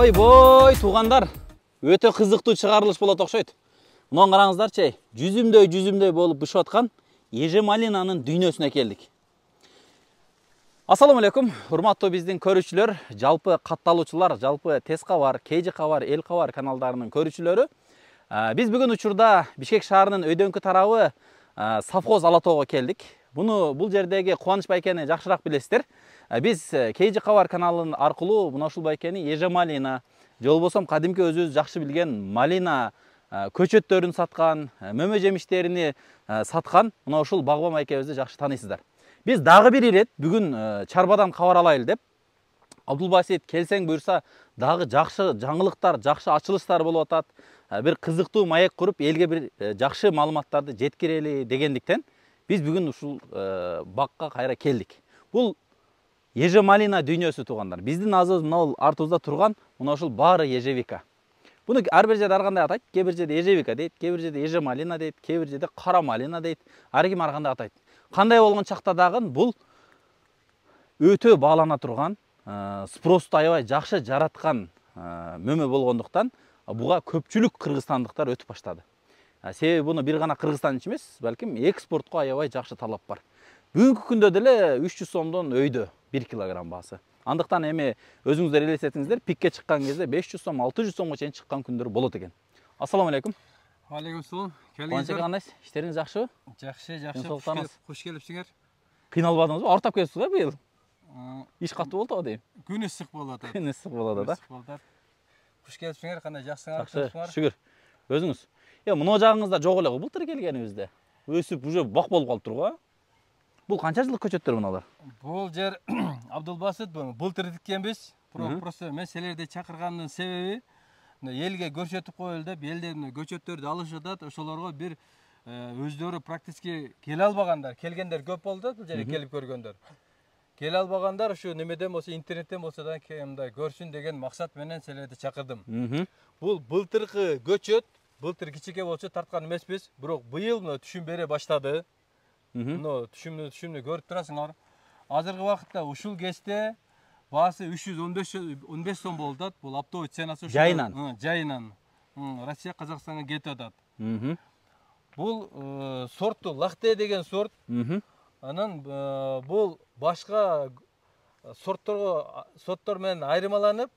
Ойбой, туғандар, өте қызықты шығарылыш болады оқшайды. Мұнан қараңыздарчы, жүзімдөй болып бішіп атқан еже малинаның дүйнөсүнө келдік. Ассаламу алейкум, урматтуу биздин көрүүчүлөр, жалпы катталуучулар, жалпы Тез кабар, Кейжи кабар, Эл кабар каналдарынын көрүүчүлөрү. Биз бүгүн учурда Бишкек шаарынын өйдөңкү тарабы совхоз Алатоого келдик. Бул жердеги Кубаныч байкени жакшыраак билесиздер. Биз Кейжи кабар каналынын аркылуу мына ушул байкени еже малина, же болбосо кадимки өзүбүз жакшы билген малина көчөттөрүн саткан, мөмө жемиштерини саткан мына ушул багбан байкебизди жакшы тааныйсыздар. Биз дагы бир ирет бүгүн чарбадан кабар алайлы деп Абдулбасит келсең буйрса дагы жакшы жаңылыктар, жакшы ачылыштар болуп атат. Бир кызыктуу маек куруп элге бир жакшы маалыматтарды жеткирели дегендиктен биз бүгүн ушул бакка кайра келдик. Бул еже малина дүйнөсү туугандар. Биздин азыбыз мына артыбызда турган мына ушул баары ежевика. Буну ар бир жерде ар кандай атайт. Кээ бир жерде ежевика дейт, кээ бир жерде еже малина дейт, кээ бир жерде кара малина дейт. Ар ким ар кандай атайт. Кандай болгон чакта дагы бул өтө баалана турган, спросту аябай жакшы жараткан мөмө болгондуктан буга көпчүлүк кыргызстандыктар өтүп баштады. Себеби буну бир гана Кыргызстан үчүн эмес, балким экспортко аябай жакшы талап бар. Бүгүнкү күндө деле 300 сомдон өйдө 1 килограмм баасы. Андыктан эми өзүңүздөр элестетиңиздер, пикке чыккан кезде 500 сом, 600 сомго чейин чыккан күндөр болот экен. Ассаламу алейкум. Алейкум салам. Кантип кандайсыз? Иштериңиз жакшыбы? Жакшы. Куш келипсиңер. Кыйналбадыңызбы? Артап келипсиз го быйыл? Иш катуу болду дейм. Күн ысык болот. Күн ысык болот да. Куш келипсиңер, кандай жаксыңар? Жакшы, шүгүр. Өзүңүз? Мына жагыңызда жок эле го былтыр келгенибизде. Өсүп, уже бак болуп калыптыр го. Бул канча жылдык көчөттөр мыналар? Бул жер Абдулбасит былтыр тиккенбиз. Просто мен силерди чакырганымдын себеби элге көрсөтүп коелу деп, элден көчөттөрдү алышып атат. Ошолорго бир өздөрү практически келе албагандар, келгендер көп болду, бул жерге келип көргөндөр. Келе албагандар ушу немеден болсо, интернеттен болсо да мындай көрсүн деген максат менен силерди чакырдым. Бул былтыркы көчөт, былтыр кичике болчу тарткан эмеспиз, бирок быйыл түшүм бере баштады. Түшүмдү көрүп турасыңар. Азыркы убакытта ушул кезде баасы 315 сом болуп атат. Бул оптовый ценасы жайынан. Жайынан. Россия, Казакстанга кетип атат. Бул сортту Лахте деген сорт. Анан бул башка сорттор менен айырмаланып,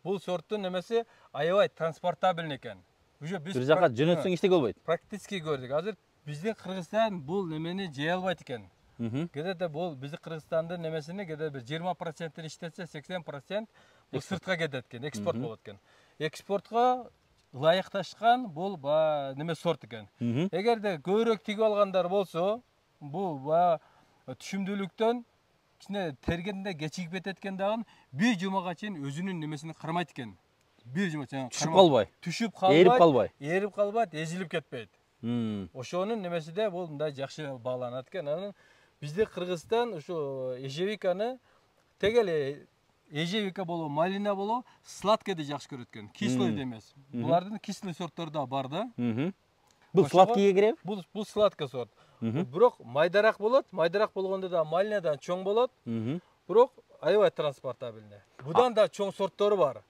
бул сорттун немеси аябай транспортабельный экен. Уже биз бир жака жөнөтсөң иштеге болбойт. Практически көрдүк. Азыр биздин Кыргызстан бул немени жей албайт экен. Кедеде бул биздин Кыргызстандын немесини кеде бир 20% иштетсе, 80% бул сыртка кетет экен, экспорт болот экен. Экспортко ылайыкташкан бул неме сорт экен. Эгерде көбүрөөк тигип алгандар болсо, бул түшүмдүүлүктөн кичине тергенде кечигип кетет экен дагы, бир жумага чейин өзүнүн немесини кармайт экен. Бир жума чейин түшүп калбай, эрип калбайт, эзилип кетпейт. Ошонун немесиде бул мындай жакшы бааланат экен. Анан бизде Кыргызстан ушу ежевиканы тег эле ежевика болобу, малина болобу, сладкийди жакшы көрөт экен. Кислый эмес. Булардын кислый сорттору да бар да. Бул сладкийге киреби? Бул сладкий сорт. Бирок майдараак болот. Майдараак болгондо да малинадан чоң болот. Бирок аябай транспортабельный. Будан да чоң сорттору бар.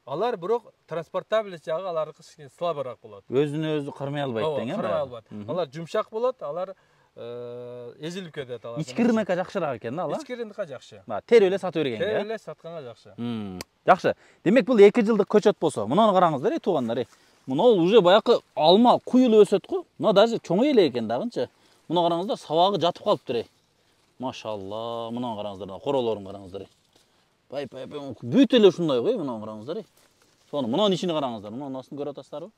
Алар бирок транспортабельный жагы алардыкы слабыраак болот. Өзүнө өзү кармай албайт деген. Кармай албайт. Алар жумшак болот, алар эзилип кетет алар. Ички рынокко жакшыраак экен да алар? Ички рынокко жакшы. Терип эле сатып бергенге. Терип эле сатканга жакшы. Жакшы. Демек бул 2 жылдык көчөт болсо, мунаны караңыздар, туугандар. Мына уже баякы алма куюлуп өсөт го. Мына даже чоңой эле экен дагынчы. Мына караңыздар, сабагы жатып калыптыр. Машалла, мына караңыздар, королорун караңыздар. Бай, бүт эле ушундай го, мына караңыздар. Сону мынанын ичине караңыздар, мына астын көрүп атасыздарбы?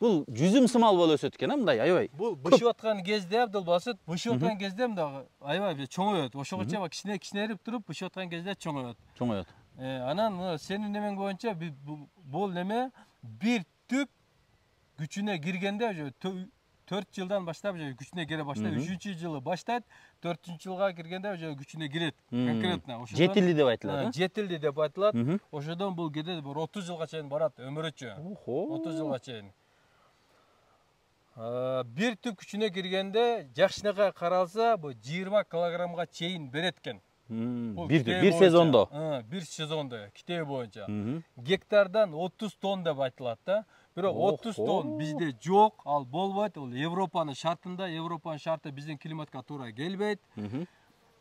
Бул жүзүм сымал болуп өсөт экен, мындай аябай. Бул бышып аткан кезде Абдулбасит, бышып аткан кезде мындай аябай чоңойот. Ошого кичинерип туруп, бышып аткан кезде чоңойот. Анан сенин немең боюнча бул неме бир түп күчүнө киргенде уже 4 жылдан баштап уже күчүнө кире баштайт. 3-жылы баштайт, 4-жылга киргенде уже күчүнө кирет. Конкретно. Жетилди деп айтылат. Жетилди деп айтылат. Ошодон бул кеде 30 жылга чейин барат өмүрүчө. 30 жылга чейин. Бир түп күчүнө киргенде жакшынакай каралса, бу 20 килограммга чейин берет экен. Bir сезондо. Bir сезондо китеби боюнча. Гектардан 30 тонн деп айтылат да. Бирок 30 тонн бизде жок, ал болбойт. Ол Европанын шартында, Европанын шарты биздин климатка туура келбейт.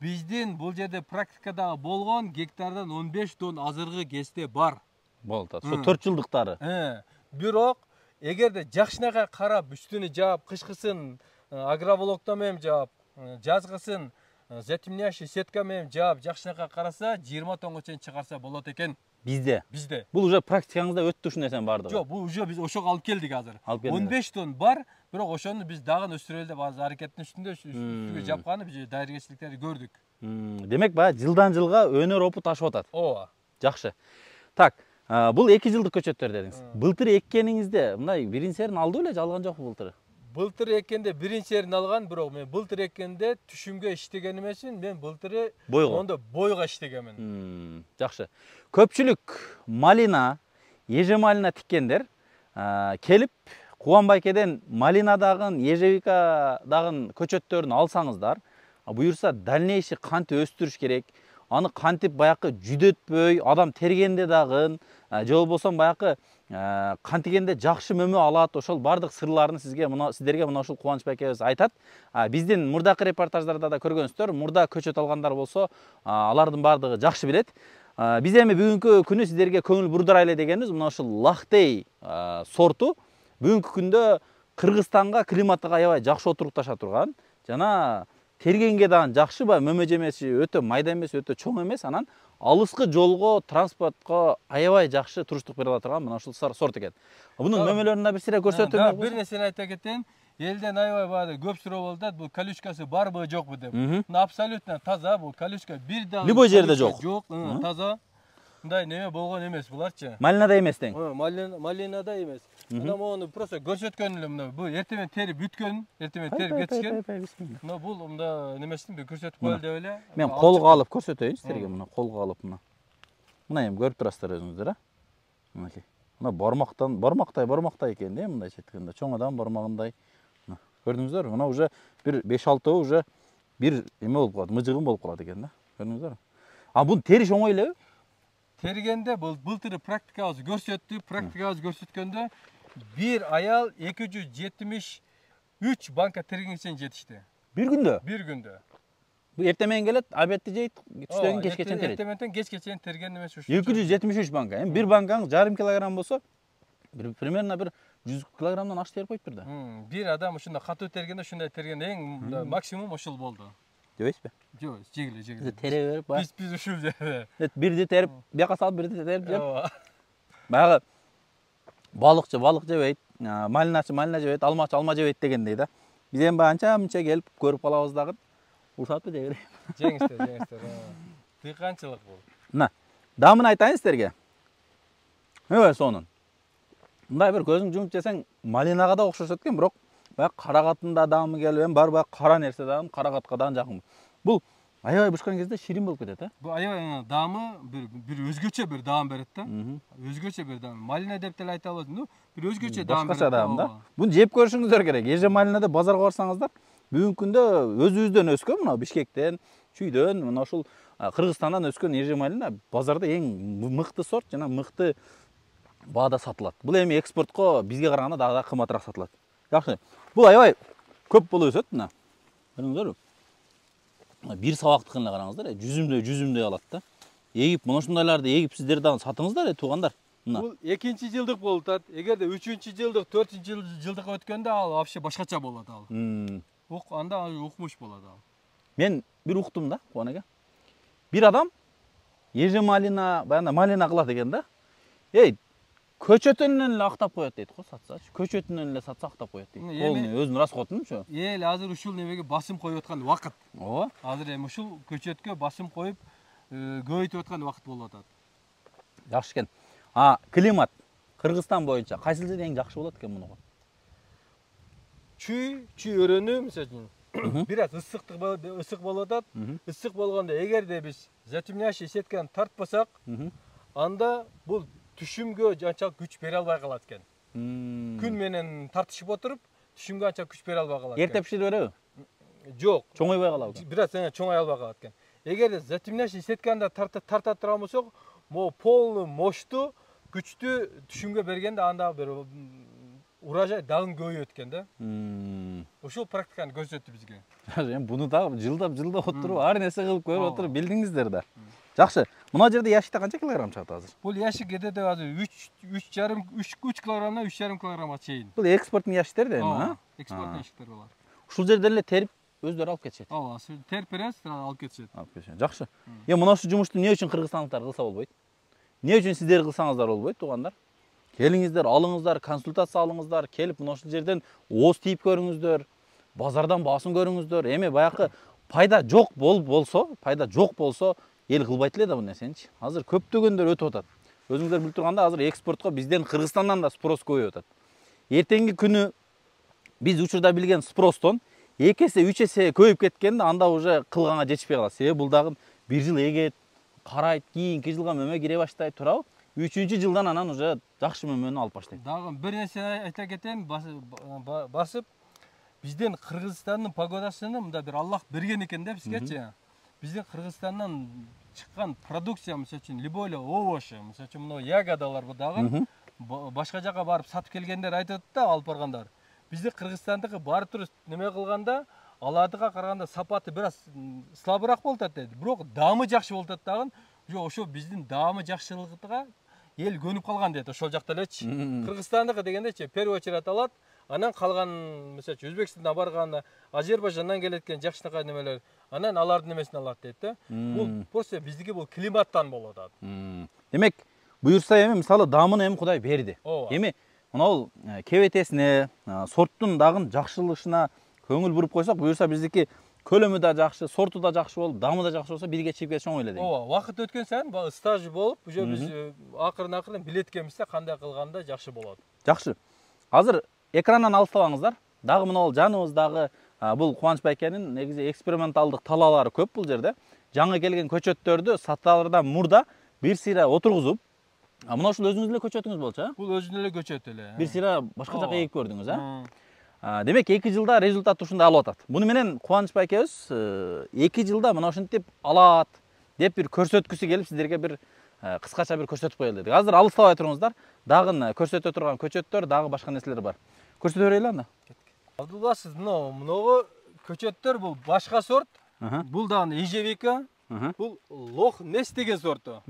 Биздин бул жерде практикадагы болгон гектардан 15 тонн азыркы кезде бар. Болду. Ошо 4 жылдыктары. Бирок эгерде жакшынакай карап, үстүнү жаап, кышкысын агроволокно менен жаап, жазгысын затемняющий сетка менен жаап, жакшынакай караса 20 тоннго чейин чыгарса болот экен. Бизде. Бул уже практикаңызда өттү ушул нерсенин бардыгы. Жок, бул уже биз ошого алып келдик азыр. 15 тонн бар, бирок ошону биз дагы өстүрөлү деп азыр аракеттин үстүндө жапканы биз дайригечиликтерди көрдүк. Демек баягы жылдан жылга өнөр опут ашып атат. Ооба. Жакшы. Так, бул 2 жылдык көчөттөр дедиңиз. Былтыр эккениңизде мындай биринчи алды беле, алган жокпу былтыр? Былтыр эккенде биринчи алган, бирок мен былтыр эккенде түшүмгө иштегеним үчүн мен былтыр онда бойго иштегенмин. Жакшы. Көпчүлүк малина, эже малина тиккендер келип Кубанбайкеден малинадагы, ежевикадагы көчөттөрүн алсаңыздар, буюрса дальнейший кантип өстүрүш керек, аны кантип баякы жүдөтпөй, адам тергенде дагы, же болбосо баякы кантигенде жакшы мөмө алат, ошол бардык сырларын сиздерге мына ушул Кубаныч байкебиз айтат. Биздин мурдакы репортаждарда да көргөнсүздөр, мурда көчөт алгандар болсо, алардын бардыгы жакшы билет. Биз эми бүгүнкү күнү сиздерге көңүл бурдурайлы дегенбиз, мына ушул Лахтей сорту бүгүнкү күндө Кыргызстанга климаттык аябай жакшы отурукташа турган, жана тергенге дагы жакшы, мөмө жемеси өтө майда эмес, өтө чоң эмес, анан алыскы жолго, транспортко аябай жакшы туруштук бере ала турган мына ушул сорт экен. Бунун мөмөлөрүн бир сире көрсөтөм. Бир нерсени айта кетейин. Элден аябай көп суроо болуп атат, бул колючкасы барбы, жокпу деп. Абсолютно таза, бул колючка бир дагы любой жерде жок. Жок, таза. Мындай неме болгон эмес буларчы. Малинада эмес тең. Малинада эмес. Мына мону просто көрсөткөн эле, мына бул эртең тери бүткөн, эртең тери кетишкен. Мына бул мында немесин бир көрсөтүп коелу деп эле. Мен колго алып көрсөтөйүн сиздерге, мына колго алып мына. Мына эми көрүп турасыздар өзүңүздөр, Мынакей. Мына бармактай экен да, мындай четкенде, чоң адам бармагындай. Көрдүңүздөр, мына уже бир 5-6 уже бир эме болуп калат, мыжыгын болуп калат экен да. Көрдүңүздөр. Бун териш оңой элеби? Тергенде бул былтыр практикабыз көрсөттү, көрсөткөндө bir аял 273 банка тергенчен жетишти. Bir күндө? Bir күндө. Bu эртемен келет, обедти жейт, түштөн кечке чейин терет. Эртеменден кечке чейин терген эмес ушу. 273 банка. Эми бир банкаң жарым килограмм болсо, примерно бир 100 килограммдан ашык терип коюп турду. Бир адам ушундай катуу тергенде, ушундай терген эң максимум ушул болду. Дебейсизби? Жок, жегиле. Тере берип, Биз ушул жерде. Бирди терип, бияка салып бирди терип жеп. Баягы балыкчы балык жебейт, малиначы малина жебейт, алмачы алма жебейт дегендей да. Биз эми анча-мынча келип көрүп калабыз дагы. Урушатпы жегиле. Жеңиздер. Дыйканчылык бул. Мына, дамын айтайын сиздерге. Сонун. Мындай бир көзүң жумуп жесең, малинага да окшошот экен, бирок баягы карагатында дамы келбейм, бар баягы кара нерсе дагы карагатка дагы жакын. Бул аябай бышкан кезде ширин болуп кетет, Бул аябай дамы бир өзгөчө бир дам берет да. Өзгөчө бир дам. Малина деп деле айта албайсың, бир өзгөчө дам берет. Башкача дам да. Буну жеп көрүшүңүздөр керек. Эже малинада базарга барсаңыздар, бүгүнкү күндө өзүбүздөн өскөн, мына Бишкектен, Чүйдөн, мына ушул Кыргызстандан өскөн эже малина базарда эң мыкты сорт жана мыкты баада сатылат. Бул эми экспортко бизге караганда дагы кымбатыраак сатылат. Жакшы. Бул аябай көп болуп өсөт мына. Көрүңүздөрбү? Бир сабактыкын эле караңыздар, жүзүмдөй алат да. Эгип, мына ушундайларды эгип сиздер дагы сатыңыздар, туугандар. Бул 2-жылдык болуп атат. Эгерде 3-жылдык, 4-жылдык өткөндө ал вообще башкача болот ал. Анда укмуш болот ал. Мен бир уктум да, Кубан. Бир адам эже малина, баягы малина кылат экен да. Көчөтүнөн эле актап коет дейт го, сатсачы. Көчөтүнөн эле сатса актап коет дейт. Ол өзүнүн расходунчу. Эл азыр ушул немеге басым коюп аткан вакыт. Ооба. Азыр эми ушул көчөткө басым коюп, көбөйтүп аткан вакыт болуп атат. Жакшы экен. Климат Кыргызстан боюнча кайсы жер эң жакшы болот экен мунуга? Чүй өрөнү, мисалы үчүн, бир аз ысык болуп атат. Ысык болгондо эгерде биз затемняющий сетканы тартпасак, анда бул түшүмгө анчалык күч бере албай калат экен. Күн менен тартышып отуруп, түшүмгө анча күч бере албай калат экен. Эрте пишире береби? Жок. Чоңойбой калабы? Бир аз чоңой албай калат экен. эгер затемняющий сетканы тарта турган болсок, могу полный мощтуу, күчтүү түшүмгө бергенде анда бир урожай дагы көбөйөт экен да. Ушул практиканы көрсөттү бизге. Эми буну да жылдап отуруп, ар нерсе кылып көрүп отуруп билдиңиздер да. Жакшы. Мына жерде яшикте канча килограмм чыгат азыр? Бул яшик эдеде азыр 3,5 килограммдан 3,5 килограммга чейин. Бул экспорттун яшиктер да эми, а? Экспорттун яшиктер булар. Ушул жерден эле терип өздөрү алып кетишет. Ооба, терип беребиз, алып кетишет. Алып кетишет. Жакшы. Эми мына ушул жумушту эмне үчүн кыргызстандыктар кылса болбойт? Эмне үчүн сиздер кылсаңыздар болбойт, туугандар? Келиңиздер, алыңыздар, консультация алыңыздар, келип мына ушул жерден ооз тийип көрүңүздөр, базардан баасын көрүңүздөр. Эми баягы пайда жок болсо, эл кылбайт эле да бул нерсеничи. Азыр көптөгөндөр өтүп атат. Өзүңүздөр билип турганда азыр экспортко бизден Кыргызстандан да спрос көбөйүп атат. Эртеңки күнү биз учурда билген спростон 2 эсе 3 эсе көбөйүп кеткенде анда уже кылганга жетишпей калат. Себеби бул дагы бир жыл эгет, карайт, кийинки жылга мөмө кире баштайт, туурабы? 3-чү жылдан анан уже жакшы мөмөнү алып баштайт. Дагы бир нерсе айта кетейин, басып бизден Кыргызстандын погодасыны мында бир Аллах берген экен да бизгечи. Биздин Кыргызстандан чыккан продукция, мисалы үчүн любой овощи, мисалы үчүн мына ягодалар бу дагы башка жака барып сатып келгендер айтат да, алып баргандар. Биздин Кыргызстандыкы баары туруп неме кылганда, аладыга караганда сапаты бир аз слабыраак болуп атат дейт. Бирок даамы жакшы болуп атат дагы. Ошо биздин даамы жакшылыгыга эл көнүп калган дейт, ошол жакта элечи. Кыргызстандыкы дегендечи, первый очередь алат, анан калган, мисалы үчүн Өзбекстандан барганда, Азербайжандан келеткен жакшынакай немелер, анан алардын немесин алат дейт да. Бул просто биздики бул климаттан болуп атат. Демек, буюрса эми мисалы даамын эми Кудай берди. Эми мына кебетесине, сорттун дагы жакшылышына көңүл буруп койсок, буюрса биздики көлөмү да жакшы, сорту да жакшы болуп, даамы да жакшы болсо, бирге чыгып кетиш оңой эле дейм. Ооба, убакыт өткөн сайын баягы стаж болуп, уже биз акырын билет экенбизде кандай кылганда жакшы болот. Жакшы. Азыр экрандан алыстабаңыздар. Дагы мына жаныбыздагы бул Кубаныч байкенин негизи эксперименталдык талаалары көп бул жерде. Жаңы келген көчөттөрдү саталардан мурда бир сыйра отургузуп, мына ушул өзүңүз эле көчөтүңүз болчу, а? Бул өзүнүн эле көчөт эле. Бир сыйра башка жака эгип көрдүңүз, а? Демек 2 жылда результат ушундай алып атат. Буну менен Кубаныч байкебиз 2 жылда мына ушинтип алат деп бир көрсөткүсү келип сиздерге бир кыскача бир көрсөтүп коелу дедик. Азыр алыстабай туруңуздар. Дагы көрсөтө турган көчөттөр, дагы башка нерселер бар. Көрсөтө берели анда. Абдулла, сиз мынагы көчөттөр бул башка сорт. Бул дагы ежевика. Бул Лох Нес деген сорту.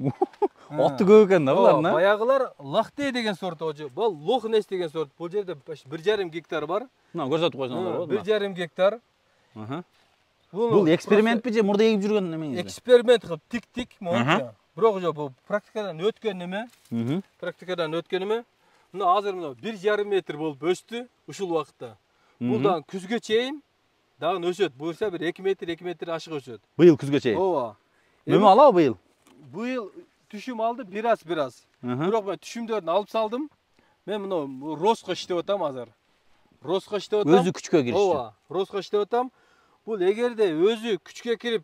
Аты көп экен да булардын. Баягылар Лахте деген сорт. Бул Лох Нес деген сорт. Бул жерде 1,5 гектар бар. Мына көрсөтүп койсоңуздар болду. 1,5 гектар. Бул экспериментпи же мурда эгип жүргөн немеңиз? Эксперимент кылып тиктик, монча. Бирок бул практикадан өткөн неме. Мына азыр мына 1,5 метр болуп өстү ушул убакытта. Бул дагы күзгө чейин дагы өсөт. Буюрса бир 2 метр ашык өсөт. Быйыл күзгө чейин. Ооба. Мөмө алабы быйыл? Быйыл түшүм алды бир аз. Бирок мен түшүмдөрдүн алып салдым. Мен мына роско иштеп атам азыр. Өзү күчкө киришти. Ооба, роско иштеп атам. Бул эгерде өзү күчкө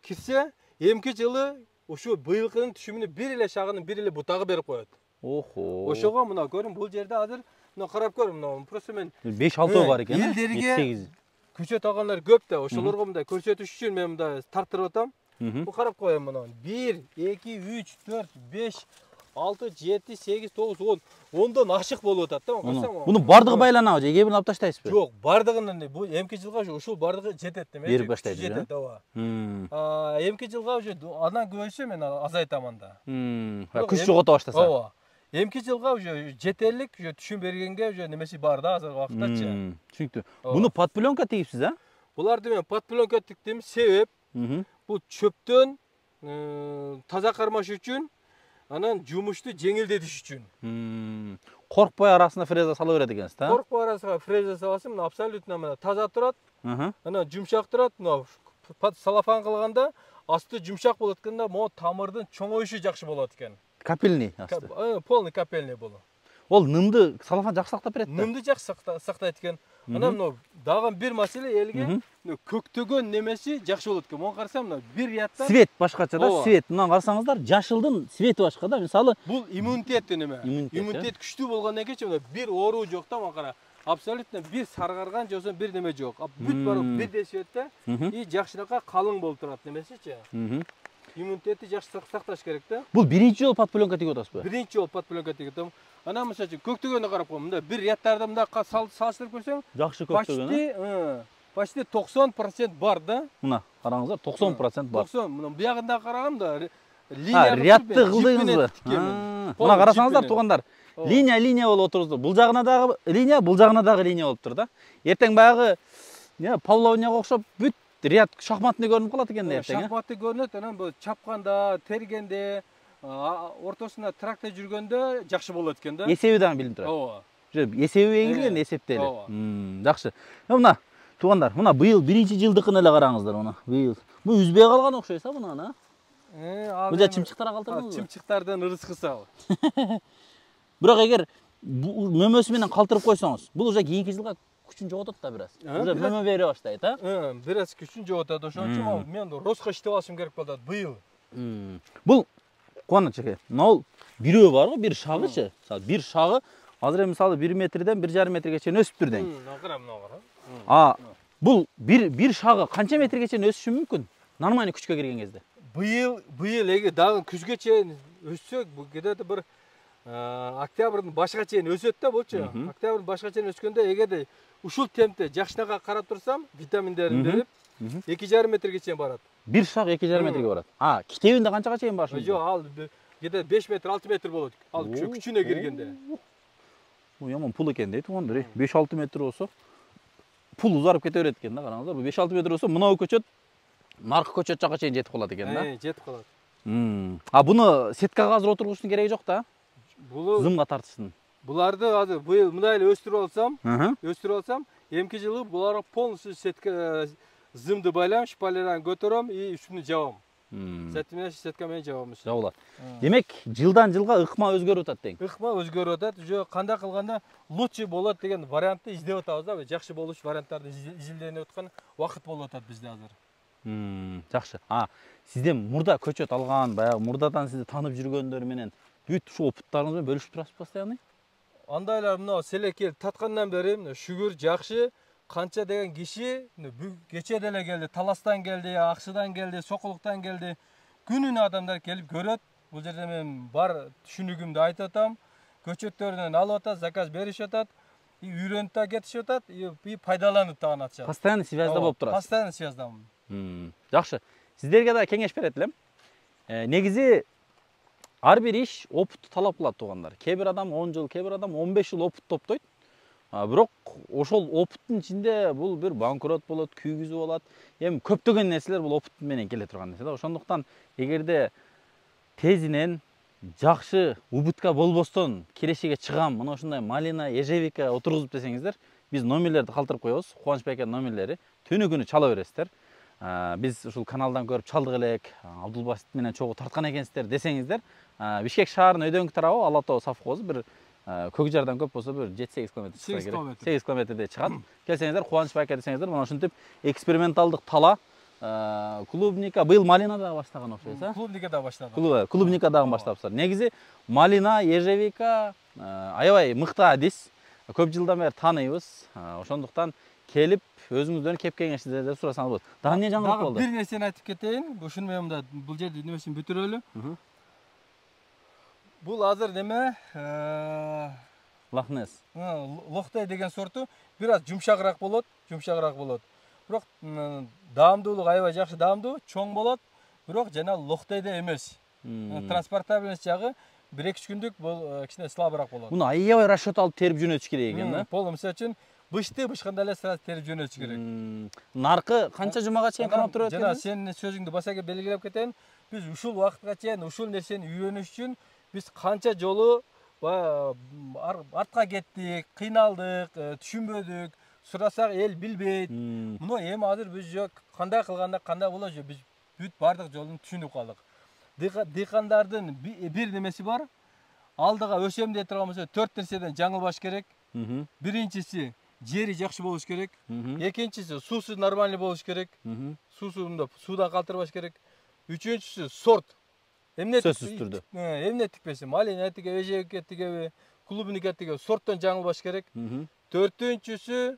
кирсе, эмки жылы ушу быйылкынын түшүмүнө бир эле шагынын бир эле бутагы берип коет. Охо. Ошого мына көрүң, бул жерде азыр мына карап көр, мына просто мен 5-6 бар экен, элдерге көчөт алгандар көп да, ошолорго мындай көрсөтүш үчүн мен мындай тартырып атам. Бул карап коем мына 1, 2, 3, 4, 5, 6, 7, 8, 9, 10. 10дон ашык болуп атат да, карасаң. Буну бардыгы байланабы же эге бирин алып таштайсызбы? Жок, бардыгын бул эмки жылга ушул бардыгы жетет деме. Берип баштайт, жетет, ооба. Эмки жылга уже андан көбөйсө мен азайтам анда. Күч жогото баштаса. Ооба. Эмки жылга уже жетерлик, уже түшүм бергенге уже немеси бар да азыр убакыттачы. Түшүнүктүү. Буну подпленка тигипсиз, а? Буларды мен подпленка тиктим, себеп бул чөптөн таза кармаш үчүн, анан жумушту жеңилдетиш үчүн. Коркпой арасына фреза сала берет экенсиз, да? Коркпой арасына фреза саласың, мына абсолютно мына таза турат. Анан жумшак турат, мына салафан кылганда асты жумшак болот экенде, могу тамырдын чоңоюшу жакшы болот экен. Капельный асты. Полный капельный болот. Ол нымды салафан жакшы сактап берет да. Нымды жакшы сактайт экен. Анан мына дагы бир маселе элге көктөгөн немеси жакшы болот экен. Муну карасам мына бир ятта Свет башкача да, свет. Мына карасаңыздар, жашылдын свети башка да. Мисалы, бул иммунитет неме? Иммунитет күчтүү болгондон кийин мына бир оору жок да, мына кара. Абсолютно бир саргарган жосо бир неме жок. Бүт бары бирдей светте и жакшырака калың болуп турат немесичи. Иммунитетти жакшы сакташ керек да. Бул биринчи жолу подпленка тигип атасызбы? Биринчи жолу подпленка тигип атам. Анан мисалы үчүн көктөгөндө карап коем. Мында бир рядтарда мында салыштырып көрсөң, жакшы көктөгөн. Почти 90% бар да. Мына караңыздар, 90% бар. 90. Мына буягында караганда рядты кылдыңызбы? Мына карасаңыздар туугандар, линия болуп отурузду. Бул жагына дагы линия, бул жагына дагы линия болуп тур да. Эртең баягы Павловняга окшоп бүт ряд шахматный көрүнүп калат экен да эртең. Шахматный көрүнөт, анан бул чапканда, тергенде, ортосунда тракта жүргөндө жакшы болот экен да. Эсеби дагы билинип турат. Ооба. Эсеби эңилген эсептели. Жакшы. Мына туугандар, мына быйыл биринчи жылдыкын эле караңыздар мына. Быйыл. Бул үзбөй калган окшойсу мына. Бул жа чымчыктар калтырдыңызбы? Чымчыктардын ырыскысы ал. Бирок эгер мөмөсү менен калтырып койсоңуз, бул уже кийинки жылга күчүн жоготот да бираз. Уже мөмө бере баштайт, Бираз күчүн жоготот. Ошон үчүн мен роско иштеп алышым керек болот быйыл. Бул Кубаныч аке, мына бирөө барбы, бир шагычы. Мисалы, бир шагы азыр мисалы 1 метрден 1,5 метрге чейин өсүп тур дең. Бул бир шагы канча метрге чейин өсүшү мүмкүн? Нормальный күчкө кирген кезде. Быйыл эге дагы күзгө чейин өссөк, бул где-то бир октябрдын башына чейин өсөт да болчу. Октябрдын башына чейин өскөндө эгерде ушул темпте жакшынакка карап турсам, витаминдерин берип 2,5 метрге чейин барат. Бир шаг 2,5 метрге барат. Китебинде канчага чейин барышы? Жок, ал где-то 5 метр, 6 метр болот. Ал күчүнө киргенде. Яман пул экен дейт туугандар. 5-6 метр болсо пул узарып кете берет экен да, караңыздар. Бул 5-6 метр болсо мынау көчөт наркы көчөт жакка чейин жетип калат экен да. Жетип калат. Буну сеткага азыр отургучтун кереги жок да. Бул зымга тартыштын. Буларды азыр быйыл мындай эле өстүрүп алсам, эмки жылы буларга полностью сетка зымды байлам, шпалераны көтөрөм и үстүнү жабам. Сетка менен жабам. Жабылат. Демек, жылдан жылга ыкма өзгөрүп атат дең. Ыкма өзгөрүп атат. Уже кандай кылганда лучше болот деген вариантты издеп атабыз да. Жакшы болуш варианттарды изилденип аткан убакыт болуп атат бизде азыр. Жакшы. Сизден мурда көчөт алган, баягы мурдадан сизди таанып жүргөндөр менен бүт ушу опыттарыңыз менен бөлүшүп турасыз постоянно? Андайлар мына селекел таткандан бери шүгүр жакшы, канча деген киши кече деле келди, Таластан келди, Акшыдан келди, Сокулуктан келди. Күнүнө адамдар келип көрөт. Бул жерде мен бар түшүнүгүмдү айтып атам. Көчөттөрүнөн алып атат, заказ беришип атат, үйрөнүп да кетишип атат, и пайдаланып да атышат. Постоянно связьда болуп турасыз. Постоянно связьдамын. Жакшы. Сиздерге да кеңеш берет элем. Негизи ар бир иш опытту талап кылат туугандар. Кээ бир адам 10 жыл, кээ бир адам 15 жыл опыт топтойт. Бирок ошол опыттын ичинде бул бир банкрот болот, күйгүзүү болот. Эми көптөгөн нерселер бул опыт менен келе турган нерсе да. Ошондуктан эгерде тезинен жакшы убытка болбостон кирешиге чыгам, мына ушундай малина, ежевика отургузуп десеңиздер, биз номерлерди калтырып коебуз. Кубаныч байке номерлери. Түнү күнү чала бересиздер. Биз ушул каналдан көрүп чалдык элек, Абдулбасит менен чогуу тарткан экенсиздер десеңиздер, Бишкек шаарынын өйдөңкү тарабы Ала Тоо совхозу бир Көк Жардан көп болсо бир 7-8 км чыкса керек. 8 кмде чыгат. Келсеңиздер, Кубаныч байке десеңиздер, мына ушинтип эксперименталдык тала, клубника, быйыл малина дагы баштаган окшойт, Клубника дагы баштады. Клубника дагы баштапсыздар. Негизи малина, ежевика аябай мыкты адис. Көп жылдан бери тааныйбыз. Ошондуктан келип өзүңүздөрдүн кеп кеңешиңизди сурасаңыз болот. Дагы эмне жаңылык болду? Бир нерсени айтып кетейин. Ушуну мен мында бул жерде немесин бүтүрөлү. Бул азыр неме? Лохнес. Лохтай деген сорту бир аз жумшагыраак болот, Бирок даамдуулугу аябай жакшы даамдуу, чоң болот, бирок жана лохтайда эмес. Транспортабельность жагы 1-2 күндүк бул кичине слабыраак болот. Муну аябай расчет алып терип жөнөтүш керек экен да. Пол мисалы үчүн бышты бышканда эле сразу терип жөнөтүш керек. Наркы канча жумага чейин карап турат экен? Жана сенин сөзүңдү баса эле белгилеп кетейин. Биз ушул убакытка чейин ушул нерсени үйрөнүш үчүн биз канча жолу артка кеттик, кыйналдык, түшүнбөдүк, сурасак эл билбейт. Муну эми азыр биз жок кандай кылганда кандай болот, биз бүт бардык жолун түшүнүп калдык. Дыйкандардын бир немеси бар. алдыга өсөм деп турган болсо 4 нерседен жаңылбаш керек. Мгм. Биринчиси жери жакшы болуш керек. Мгм. Экинчиси суусу нормальный болуш керек. Мгм. Суусу мындай суудан калтырбаш керек. Үчүнчүсү сорт. Эмне Сөзсүз түрдө. эмне тикпесин? Малина тиге, эжекке тигеби, клубника тиге сорттон жаңылбаш керек. Мгм. Төртүнчүсү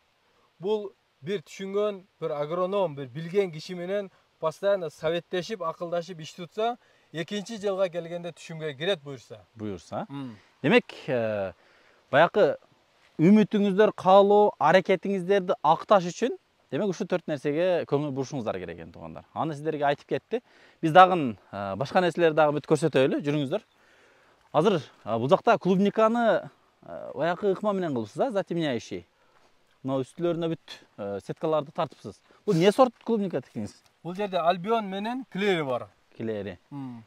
бул бир түшүнгөн, бир агроном, бир билген киши менен постоянно советтешип, акылдашып иш тутса, экинчи жылга келгенде түшүмгө кирет буюрса. Буюрса. Демек, баягы үмүтүңүздөр, каалоо, аракетиңиздерди акташ үчүн демек ушу 4 нерсеге көңүл бурушуңуздар керек экен туугандар. Аны сиздерге айтып кетти. Биз дагы башка нерселерди дагы бүт көрсөтөлү, жүрүңүздөр. Азыр бул жакта клубниканы баягы ыкма менен кылыпсыз, затемняющий. Мына үстүлөрүнө бүт сеткаларды тартыпсыз. Бул эмне сорт клубника тикиңиз? Бул жерде альбион менен клери бар. Клери.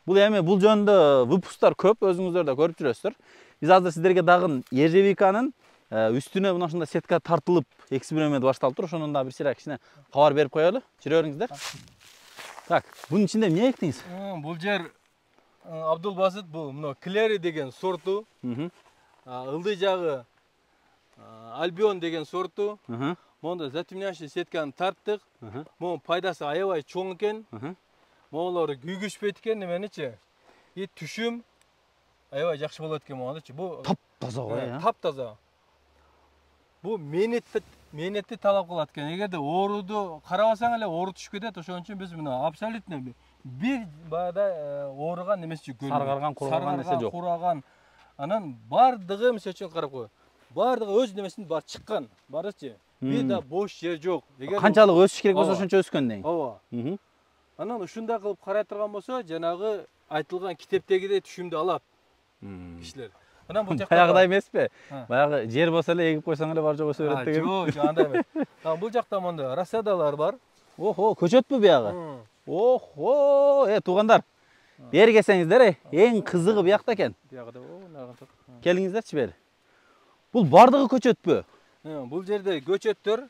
Бул эми бул жөнүндө выпусктар көп, өзүңүздөр да көрүп жүрөсүздөр. Биз азыр сиздерге дагы ежевиканын үстүнө мына ушундай сетка тартылып эксперимент башталып тур. Ошонун да бир сыйра кичине кабар берип коелу. Жүрө бериңиздер. Так, бунун ичинде эмне эктиңиз? Бул жер Абдулбасыт бул мына клери деген сорту. Ылдый жагы альбион деген сорту. Монда затемняющий сетканы тарттык. Монун пайдасы аябай чоң экен. Моңолору күйгүшпөйт экен неменичи? И түшүм аябай жакшы болот экен моңдачы. Бу Тап-таза го, Тап-таза. Бу менетти талап кылат экен. Эгерде ооруду карабасаң эле оору түшүп кетет. Ошон үчүн биз мына абсолютно бир баягы ооруган немеси көрүнөт. Саргарган, кураган нерсе жок. Кураган. Анан бардыгы мисалы үчүн карап кой. Бардыгы өз немесин бар чыккан. Барычы. Бир да бош жер жок. Канчалык өсүш керек болсо ошончо өскөн дейм. Ооба. Анан ушундай кылып карай турган болсо, жанагы айтылган китептегидей түшүмдү алат кишилер. Анан бул жакта баягыдай эмеспи? Баягы жер болсо эле эгип койсоң эле бар жок өсө берет деген. Жок, андай эмес. Бул жакта монда рассадалар бар. Охо, көчөтпү биягы? Охо, туугандар. Бери келсеңиздер, эң кызыгы биякта экен. Биягыда, Келиңиздерчи бери. Бул бардыгы көчөтпү? Бул жерде көчөттөр,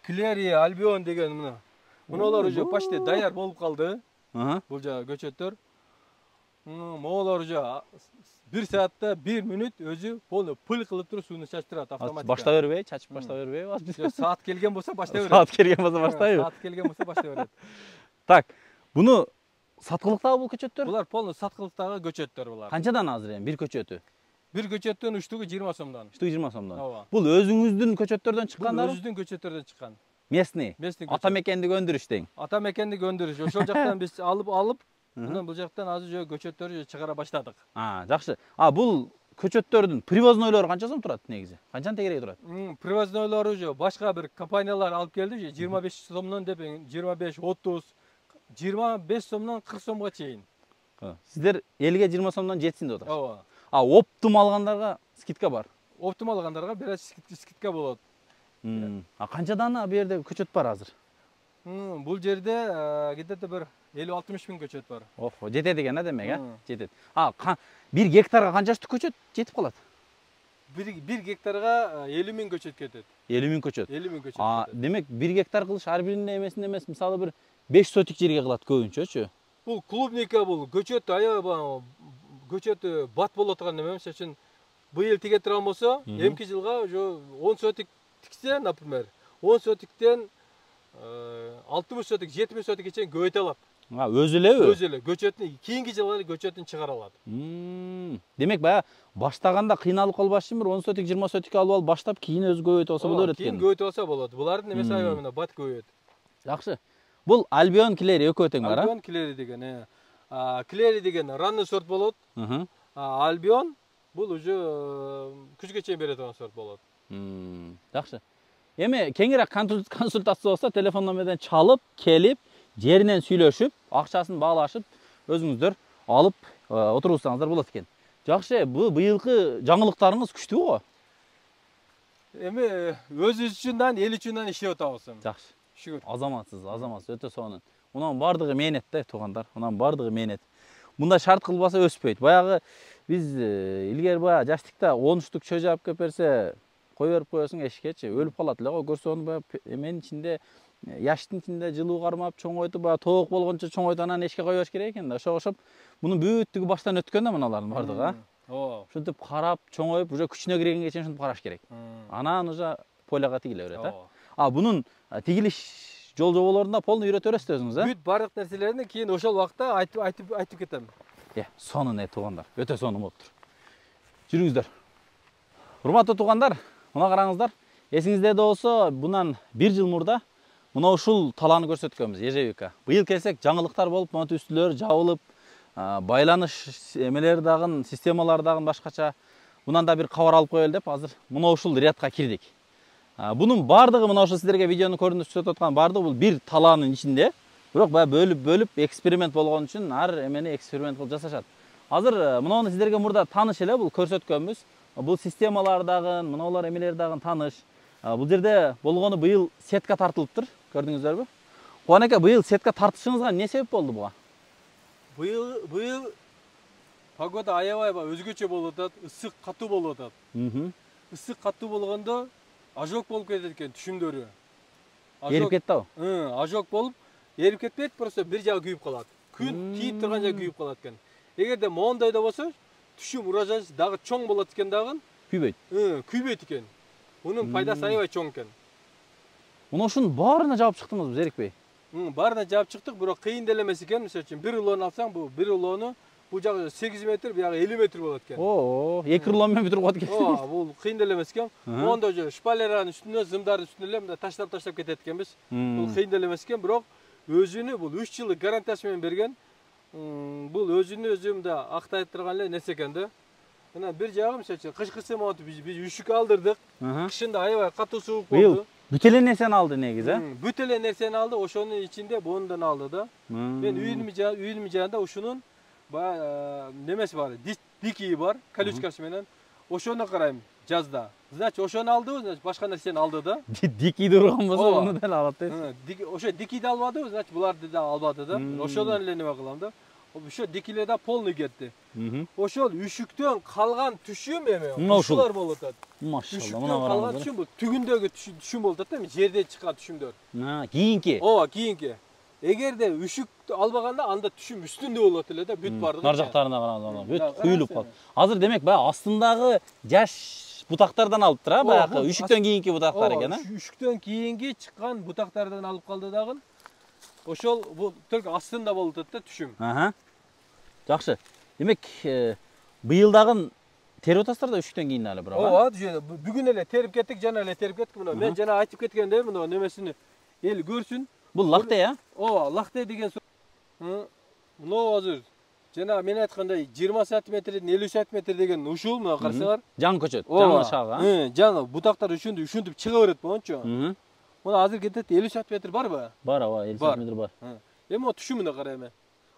клери, альбион деген мына. Муналар уже почти даяр болуп калды. Бул жагы көчөттөр. Моголор уже 1 саатта 1 мүнөт өзү полный пыл кылып туруп сууну чачтырат автоматика. Башта бербей, чачып башта бербейби? Саат келген болсо баштай берет. Саат келген болсо баштайбы? Саат келген болсо баштай берет. Так, буну саткылыктагы бул көчөттөр? Булар полный саткылыктагы көчөттөр булар. Канчадан азыр эми бир көчөтү? Бир көчөттүн үчтүгү 20 сомдон. Үчтүгү 20 сомдон. Ооба. Бул өзүңүздүн көчөттөрдөн чыккандар? Бул өзүбүздүн көчөттөрдөн чыккан. Местный. Ата мекендик өндүрүш дең. Ата мекендик өндүрүш. Ошол жактан биз алып, анан бул жактан азыр жөө көчөттөрдү чыгара баштадык. Жакшы. Бул көчөттөрдүн привознойлору канча сом турат негизи? Канчанын тегереги турат? Привознойлору жөө башка бир компаниялар алып келди, 25 сомдон деп 25, 30, 25 сомдон 40 сомго чейин. Сиздер элге 20 сомдон жетсин деп атасыз. Ооба. Оптум алгандарга скидка бар. Оптум алгандарга бир аз скидка болот. Канчадан бу жерде көчөт бар азыр? Бул жерде где-то бир 50-60 миң көчөт бар. Охо, жетет экен демек, жетет. Бир гектарга канчаштык көчөт жетип калат? Бир гектарга 50 миң көчөт кетет. 50 миң көчөт. 50 миң көчөт кетет. Демек 1 гектар кылыш ар биринин эмесин эмес, мисалы бир 5 сотик жерге кылат көбүнчөчү. Бул клубника, бул көчөт аябай көчөтү бат боло турган неме, мисалы үчүн быйыл тиге турган болсо, эмки жылга уже 10 сотик тиксе, например, 10 сотиктен 60 сотик, 70 сотикке чейин көбөйтө алат. Өзү элеби? Өзү эле. Көчөтүн кийинки жылы көчөтүн чыгара алат. Демек баягы баштаганда кыйналып калбаш үчүн бир 10 сотик, 20 сотик алып алып баштап, кийин өзү көбөйтүп алса болот экен. Кийин көбөйтүп алса болот. Булардын эмеси аябай мына бат көбөйөт. Жакшы. Бул альбион клери экөө тең бар, Альбион клери деген, клери деген ранный сорт болот. Альбион бул уже күзгө чейин бере турган сорт болот. Жакшы. Эми кеңирээк консультация болсо телефон номерден чалып, келип, жеринен сүйлөшүп, акчасын баалашып, өзүңүздөр алып отурсаңыздар болот экен. Жакшы, бул быйылкы жаңылыктарыңыз күчтүү го. Эми өзүбүз үчүн да, эл үчүн да иштеп атабыз. Жакшы. Шүгүр. Азаматсыз, өтө сонун. Мунун бардыгы мээнет да, туугандар. Мунун бардыгы мээнет. Мындай шарт кылбаса өспөйт. Баягы биз илгери баягы жаштыкта 10 штук чөй жаап келип берсе, кой берип коесуң эшикечи, өлүп калат эле го. Көрсө аны баягы эменин ичинде, яштын ичинде жылуу кармап, чоңойтуп, баягы тоок болгончо чоңойтуп анан эшикке койбош керек экен да. Ошого окшоп, мунун бүттүгү баштан өткөн да муналардын бардыгы, Ооба. Ушинтип карап, чоңоюп, уже күчүнө киргенге чейин ушинтип караш керек. Анан уже поляга тигиле берет, Ооба. А бунун тигилиш жол жоболорунда полный үйрөтө бересиз өзүңүз, Бүт бардык нерселерин кийин ошол убакта айтып кетем. Сону не туугандар, өтө сонун болуптур. Жүрүңүздөр. Урматтуу туугандар, мына караңыздар. Эсиңизде болсо, bundan 1 жыл мурда мына ушул талааны көрсөткөнбүз, ежевика. Быйыл келсек, жаңылыктар болуп, мына үстүлөр жабылып, байланыш эмелери дагы, системалары дагы башкача. Bundan да бир кабар алып коелу деп, азыр мына ушул рядка кирдик. Bunun бардыгы мына ошо сиздерге видеону көрүнүп аткан бардыгы бул бир талаанын ичинде. Бирок баягы бөлүп эксперимент болгон үчүн ар эмени эксперимент кылып жасашат. Азыр мынаны сиздерге мурда тааныш эле, бул көрсөткөнбүз. Бул системалар дагы, мыналар эмелер дагы тааныш. Бул жерде болгону быйыл сетка тартылыптыр, көрдүңүздөрбү? Кубан ака, быйыл сетка тартышыңызга эмне себеп болду буга? Быйыл погода аябай өзгөчө болуп атат, ысык катуу болуп атат. Ысык катуу болгондо ожог болуп кетет экен түшүмдөрү. Эрип кетти абы? Ожог болуп, эрип кетпейт, просто бир жагы күйүп калат. Күн тийип турган жагы күйүп калат экен. Эгерде моундайда болсо, түшүм урожай дагы чоң болот экен дагы. Күйбөйт. Күйбөйт экен. Мунун пайдасы аябай чоң экен. Мына ушунун баарына жаап чыктыңызбы, Зерикбей? Баарына жаап чыктык, бирок кыйын деле эмес экен. Мисалы үчүн бир улоону алсаң, бул бир улоону бул жагы 8 метр, бул жагы 50 метр болот экен. 2 рулон менен бүтүрүп коет экен. Бул кыйын деле эмес экен. Мондо же шпалеранын үстүнө, зымдардын үстүнө эле мындай таштап кетет экенбиз. Бул кыйын деле эмес экен, бирок өзүнү бул 3 жылдык гарантиясы менен берген. Бул өзүнү өзү мындай актай турган эле нерсе экен да. Мына бир жагы мисалы үчүн кышкысы монтип биз үшүк алдырдык. Кышында аябай катуу суук болду. Бүт эле нерсени алды негизи, Бүт эле нерсени алды, ошонун ичинде бонундан алды да. Мен үйүнүм жанында ушунун немеси бар, дикии бар, колючкасы менен. Ошону карайм жазда. Значит, ошону алды, значит, башка нерсени алды да. Дикийди урган болсо, аны деле алат дейсиз. Ошо дикийди албады, значит, буларды да албады да. Ошодон эле неме кылам да. Ошо дикилер да полный кетти. Ошол үшүктөн калган түшүм эме ушулар болуп атат. Машалла, мына Үшүктөн калган түшүм бул түгүндөгү түшүм болуп атат да, жерден чыккан түшүмдөр. Кийинки. Кийинки. Эгерде үшүк албаганда анда түшүм үстүндө болот эле да, бүт бардыгы. Нар жактарына караганда бүт куюлуп калды. Азыр демек баягы астындагы жаш бутактардан алыптыр, баягы үшүктөн кийинки бутактар экен, Үшүктөн кийинки чыккан бутактардан алып калды дагы. Ошол бул только астында болуп атат да түшүм. Жакшы. Демек, быйыл дагы терип атасыздар да үшүктөн кийин эле бирок. Бүгүн эле терип кеттик, жана эле терип кеттик мына. Мен жана айтып кеткендей, мына немесини эл көрсүн. Бул лахте, лахте деген мына азыр жана мен айткандай 20 сантиметрден 50 сантиметр деген ушул мына карасаңар. Жаңы көчөт, жаңы шагы. Жаңы бутактар ушинтип чыга берет мончо. Мына азыр кетет 50 сантиметр барбы? Бар, 50 сантиметр бар. Эми түшүмүнө карайм.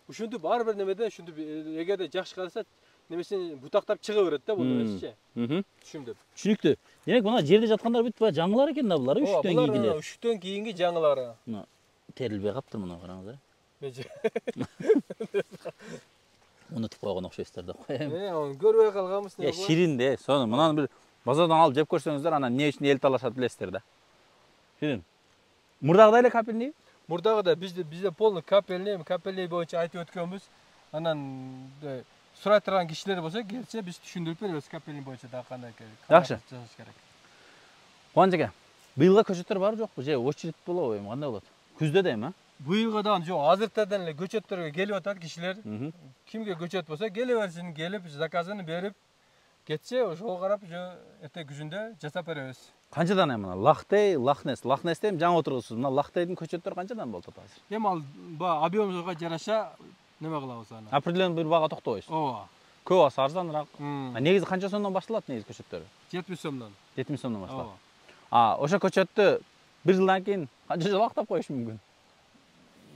Ушинтип ар бир немеде ушинтип эгерде жакшы караса немесин бутактап чыга берет да бул немесичи. Түшүмдөп. Түшүнүктүү. Демек мына жерде жаткандар бүт баягы жаңылар экен да булар, үшүктөн кийингилер. Үшүктөн кийинки жаңылары. Мына терилбей каптыр мына караңыздар. Унутуп койгон окшойсуздар да коем. Көрбөй калганбыз. Ширин да, сону мынаны бир базардан алып жеп көрсөңүздөр, анан эмне үчүн эл талашат билесиздер да. Ширин. Мурдагыдай эле капельный? Мурдагыда бизде полный капельный боюнча айтып өткөнбүз. Анан сурай турган кишилер болсо, келсе биз түшүндүрүп беребиз капельный боюнча да кандай жакшы жасаш керек. Кубаныч ака, быйылга көчөттөр барбы жокпу? Же очередь болобу эми, кандай болот? Күздө да эми, Быйылга да жок, азыртадан эле көчөттөргө келип атат кишилер. Кимге көчөт болсо, келе берсин, келип заказын берип кетсе, ошого карап эртең күзүндө жасап беребиз. Канчадан эми мына Лахтей, Лахнесте эми жаңы отургусуз. Мына Лахтейдин көчөттөрү канчадан болот азыр? Эми ал объемга жараша неме кылабыз аны? Определенный бир бага токтойбуз. Ооба. Көп болсо арзаныраак. Негизи канча сомдон башталат негизи көчөттөрү? 70 сомдон. 70 сомдон башталат. Ошо көчөттү бир жылдан кийин канча жыл актап коюш мүмкүн?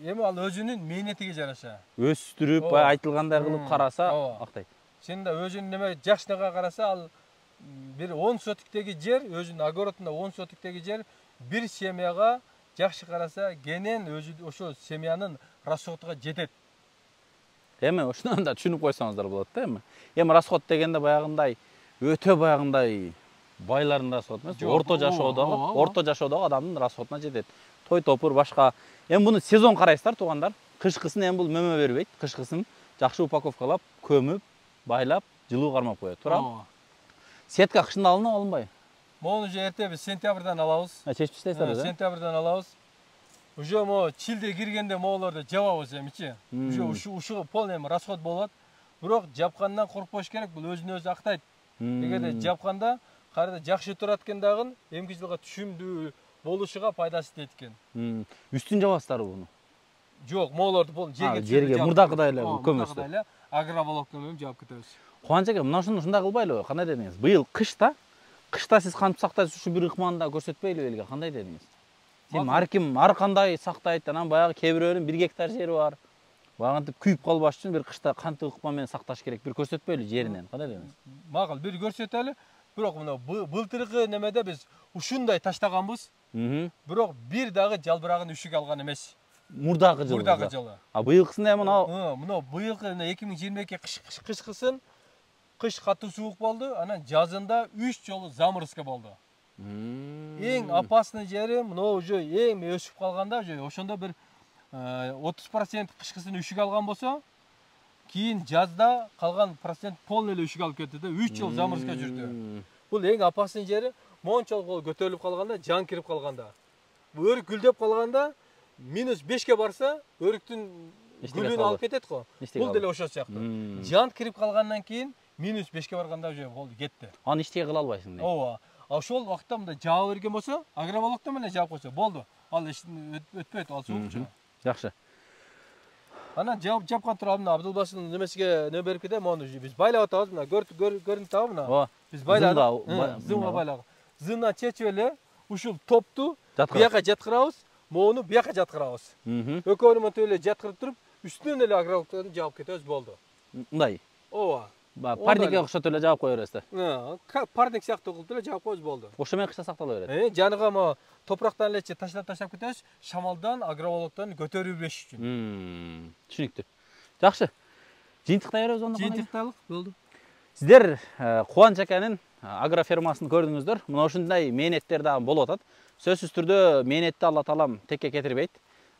Эми ал өзүнүн мээнетиге жараша. Өстүрүп, айтылгандай кылып караса актайт. Сенде өзүнүн неме жакшыга караса, ал бир 10 сотиктеги жер, өзүнүн огородунда 10 сотиктеги жер бир семьяга жакшы караса, кенен өзү ошо семьянын расходуга жетет. Эми ошондон да түшүнүп койсоңуздар болот да эми. Эми расход дегенде баягындай өтө баягындай байлардын расходу эмес, орто жашоодогу адамдын расходуна жетет. Той топур башка. Эми буну сезон карайсыздар туугандар. Кышкысын эми бул мөмө бербейт. Кышкысын жакшы упаковкалап, көмүп, байлап, жылуу кармап коет. Туурабы? Сетка кышында алынып алынбайбы? Мону уже эрте биз сентябрдан алабыз. Чечип иштейсиз, Сентябрдан алабыз. Уже мо чилде киргенде моолорду жабабыз эмичи. Уже ушуга полный расход болот. Бирок жапкандан коркпош керек, бул өзүн өзү актайт. Эгерде жапканда кайда жакшы турат экен дагы, эмки жылга түшүмдүү болушуга пайдасы тиет экен. Үстүн жабасыздарбы буну? Жок, моолорду пол жерге мурдакыдай эле көмөсүз. Агроволокна менен жаап кетебиз. Кубаныч ака, мына ушуну ушундай кылбайлыбы? Кандай дедиңиз? Быйыл кышта сиз кантип сактайсыз, ушу бир ыкманда көрсөтпөйлүбү элге? Кандай дедиңиз? Сен ар ким ар кандай сактайт, анан баягы кээ бирөөнүн 1 гектар жери бар. Багантип күйүп калбаш үчүн бир кышта кантип ыкма менен сакташ керек, бир көрсөтпөйлү жеринен. Кандай дедиңиз? Макул, бир көрсөтөлү. Бирок мына былтыркы немеде биз ушундай таштаганбыз. Бирок бир дагы жалбырагын үшүк алган эмес. Мурдагы жылы. Быйылкысында мына быйылкы 2022 кышкысын кыш катуу суук болду, анан жазында 3 жолу заморозка болду. Эң опасный жери мына уже эң өсүп калганда, уже ошондо бир 30% кышкысын үшүк алган болсо, кийин жазда калган процент полный эле үшүк алып кетти да, 3 жыл заморозка жүрдү. Бул эң опасный жери, мончолук көтөрүлүп калганда, жан кирип калганда. Өрүк гүлдөп калганда -5ке барса, өрүктүн гүлүн алып кетет го. Бул деле ошол сыяктуу. Жан кирип калгандан кийин -5ке барганда уже болду, кетти. Аны эчтеке кыла албайсың. Ооба. Ошол убакта мындай жаап берген болсо, агроволокна менен жаап койсо болду. Ал өтпөйт, ал суукчу. Жакшы. Анан жапкан турабы мына Абдулбасынын немесиге не берип кетем, мону биз байлап атабыз, мына көрүнүп атабы мына. Ооба. Биз байладык. Зымга байладык. Зымдан чечип эле ушул топту бияка жаткырабыз, моуну бияка жаткырабыз. Экөөнү монтип эле жаткырып туруп, үстүнөн эле агроволокнаны жаап кетебиз, болду. Мындай. Ооба. Парникке окшотуп эле жаап кое бересиз. Парник сыяктуу кылып эле жаап коебуз, болду. Ошо менен кышта сактала берет. Жаныга мо топурактан эле таштап кетебиз, шамалдан агроволоктон көтөрүлбеш үчүн. Түшүнүктүү. Жакшы. Жыйынтыктай беребиз онда. Жыйынтыкталык, болду. Сиздер Кубаныч аканын агрофермасын көрдүңүздөр. Мына ушундай мээнеттер дагы болуп атат. Сөзсүз түрдө мээнетти Алла таалам текке кетирбейт.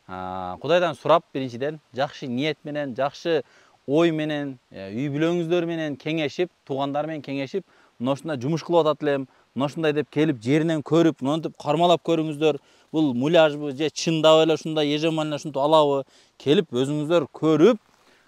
Кудайдан сурап, биринчиден жакшы ниет менен, жакшы ой менен, үй бүлөңүздөр менен кеңешип, туугандар менен кеңешип, мына ушундай жумуш кылып атат элем, мына ушундай деп келип жеринен көрүп, мынтип кармалап көрүңүздөр. Бул муляжбы же чындап эле ушундай ежеман эле ушинтип алабы? Келип өзүңүздөр көрүп,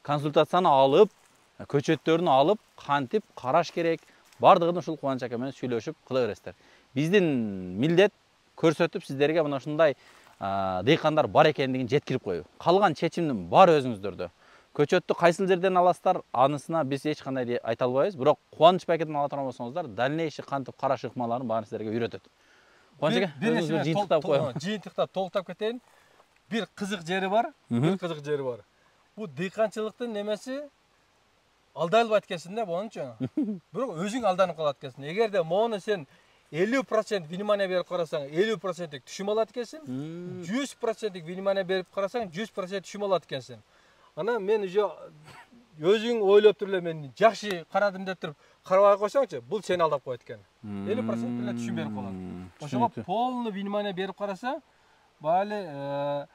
консультацияны алып, көчөттөрүн алып, кантип караш керек, бардыгын ушул Кубаныч ака менен сүйлөшүп кыла бересиздер. Биздин милдет көрсөтүп сиздерге мына ушундай дыйкандар бар экендигин жеткирип коюу. Калган чечимдин баары өзүңүздөрдө. Көчөттү кайсыл жерден аласыздар, анысына биз эч кандай айта албайбыз, бирок Кубаныч пакетин ала турган болсоңуздар, дальнейший кантип караш ыкмаларын баарын сиздерге үйрөтөт. Кубаныч ака, өзүңүз жыйынтыктап коеюн. Жыйынтыктап толуктап кетейин. Бир кызык жери бар, Бул дыйканчылыктын немеси алдай албайт экенсиң да, мончу. Бирок өзүң алданып калат экенсиң. Эгерде мону сен 50% внимание берип карасаң, 50% түшүм алат экенсиң. 100% внимание берип карасаң, 100% түшүм алат экенсиң. Анан мен уже өзүң ойлоп туруп эле мен жакшы карадым деп туруп карабай койсоңчу, бул сени алдап коет экен. 50% эле түшүм берип калат. Ошого полный внимание берип караса, баалы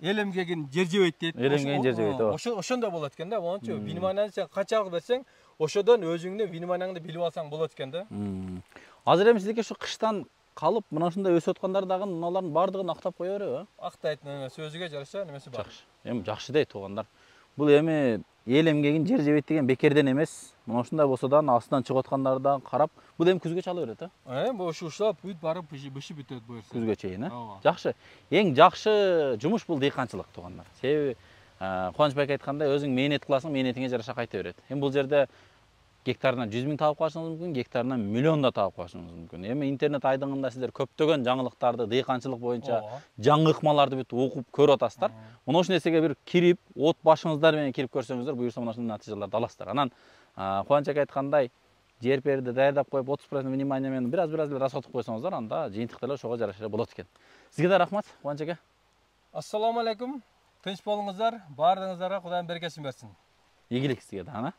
элемгегин жер жебейт дейт. Элемгегин жер жебейт, ооба. Ошондой болот экен да, мончу. Внимание сен канчалык берсең, ошодон өзүңдүн вниманияңды билип алсаң болот экен да. Азыр эми сизге ушу кыштан калып, мына ушундай өсүп аткандар дагы мыналардын бардыгын актап кое береби? Актайт, сөзүгө жараша немеси бар. Эми жакшы дейт туугандар. Бул эми эл эмгегин жер жебейт деген бекерден эмес. Мына ушундай болсо да астынан чыгып аткандарды да карап, бул эми күзгө чала берет, бул ушулап бүт барып бышып бүтөт буюрса. Күзгө чейин, Жакшы. Эң жакшы жумуш бул дыйканчылык туугандар. Себеби Кубаныч байке айткандай, өзүң мээнет кыласың, мээнетиңе жараша кайта берет. Эми бул жерде гектарынан 100 000 таап калышыңыз мүмкүн, гектарынан миллион да таап калышыңыз мүмкүн. Эми интернет айдыңында сиздер көптөгөн жаңылыктарды, дыйканчылык боюнча жаңы ыкмаларды бүт окуп көрүп атасыздар. Мына ушул нерсеге бир кирип, от башыңыздар менен кирип көрсөңүздөр, буюрса мына ушундай натыйжаларды аласыздар. Анан Кубаныч ака айткандай, жер перди даярдап коюп, 30% внимание менен бир аз эле расходтуп койсоңуздар, анда жыйынтык деле ошого жараша болот экен. Сизге да рахмат, Кубаныч ака. Ассаламу алейкум. Тынч болуңуздар, баардыгыңыздарга Кудайым берекесин берсин. Ийгилик сизге да,